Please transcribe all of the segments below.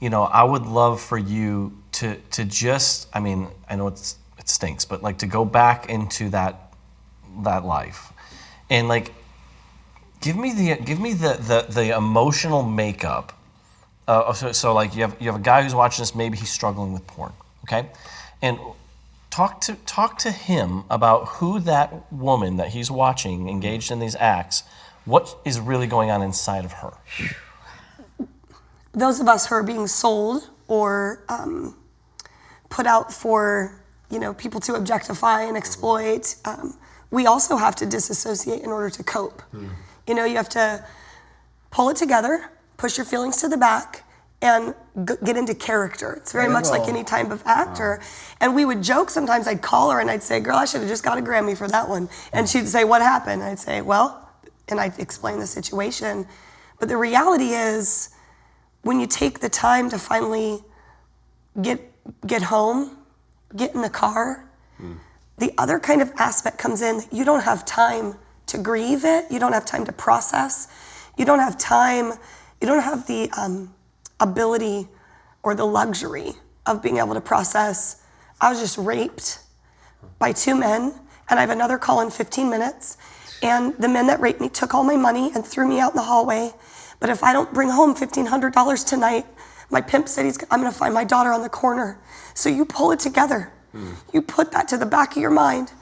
I would love for you to just, I mean, I know it stinks, but like to go back into that life and like give me the emotional makeup. So like you have a guy who's watching this, maybe he's struggling with porn, okay? And talk to him about who that woman that he's watching engaged in these acts, what is really going on inside of her. Those of us who are being sold or put out for people to objectify and exploit, we also have to disassociate in order to cope. You have to pull it together, push your feelings to the back, and get into character. It's very much like any type of actor. And we would joke sometimes. I'd call her and I'd say, girl, I should have just got a Grammy for that one. And she'd say, what happened? And I'd say, well, and I'd explain the situation. But the reality is, when you take the time to finally get home, get in the car, the other kind of aspect comes in that you don't have time to grieve it, you don't have time to process, you don't have the ability or the luxury of being able to process, I was just raped by 2 men, and I have another call in 15 minutes, and the men that raped me took all my money and threw me out in the hallway. But if I don't bring home $1,500 tonight, my pimp said I'm gonna find my daughter on the corner. So you pull it together. You put that to the back of your mind.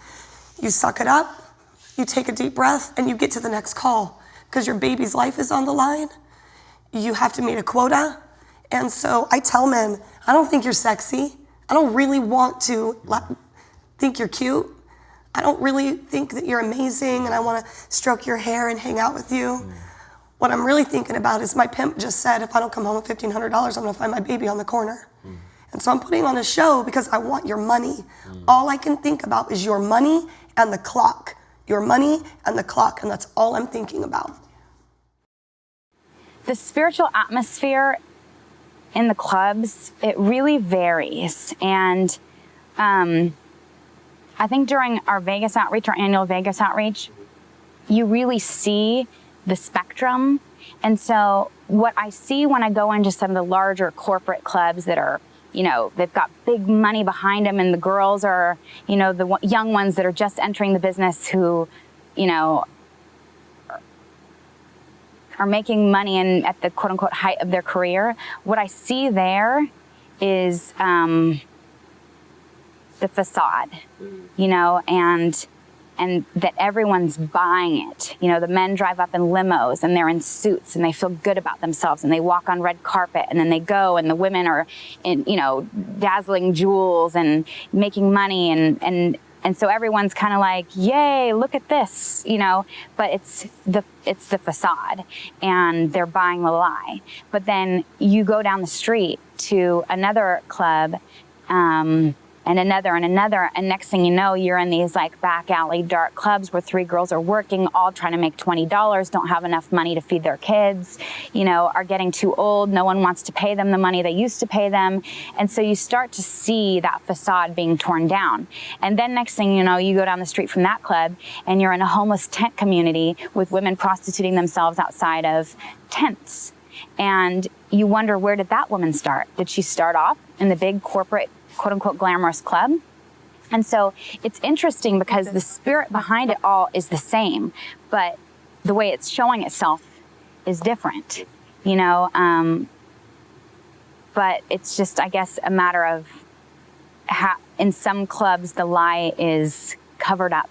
You suck it up, you take a deep breath, and you get to the next call because your baby's life is on the line. You have to meet a quota. And so I tell men, I don't think you're sexy. I don't really want to think you're cute. I don't really think that you're amazing and I wanna stroke your hair and hang out with you. What I'm really thinking about is my pimp just said, if I don't come home with $1,500, I'm gonna find my baby on the corner. And so I'm putting on a show because I want your money. All I can think about is your money and the clock. Your money and the clock, and that's all I'm thinking about. The spiritual atmosphere in the clubs, it really varies. And I think during our Vegas outreach, our annual Vegas outreach, you really see the spectrum. And so what I see when I go into some of the larger corporate clubs that are, they've got big money behind them, and the girls are, the young ones that are just entering the business who, are making money and at the quote unquote height of their career. What I see there is the facade, and that everyone's buying it. The men drive up in limos and they're in suits and they feel good about themselves and they walk on red carpet, and then they go and the women are in, dazzling jewels and making money, and so everyone's kind of like, yay, look at this, but it's the facade, and they're buying the lie. But then you go down the street to another club, and another, and next thing you know, you're in these like back alley dark clubs where 3 girls are working, all trying to make $20, don't have enough money to feed their kids, are getting too old, no one wants to pay them the money they used to pay them. And so you start to see that facade being torn down. And then next thing you know, you go down the street from that club and you're in a homeless tent community with women prostituting themselves outside of tents. And you wonder, where did that woman start? Did she start off in the big corporate quote unquote glamorous club? And so it's interesting because the spirit behind it all is the same, but the way it's showing itself is different, but it's just, I guess, a matter of how in some clubs the lie is covered up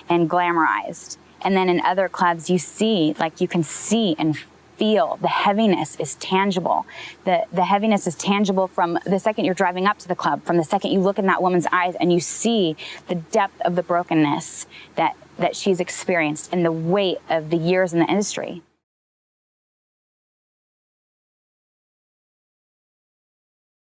and glamorized, and then in other clubs you can see and feel the heaviness is tangible. The heaviness is tangible from the second you're driving up to the club, from the second you look in that woman's eyes and you see the depth of the brokenness that she's experienced and the weight of the years in the industry.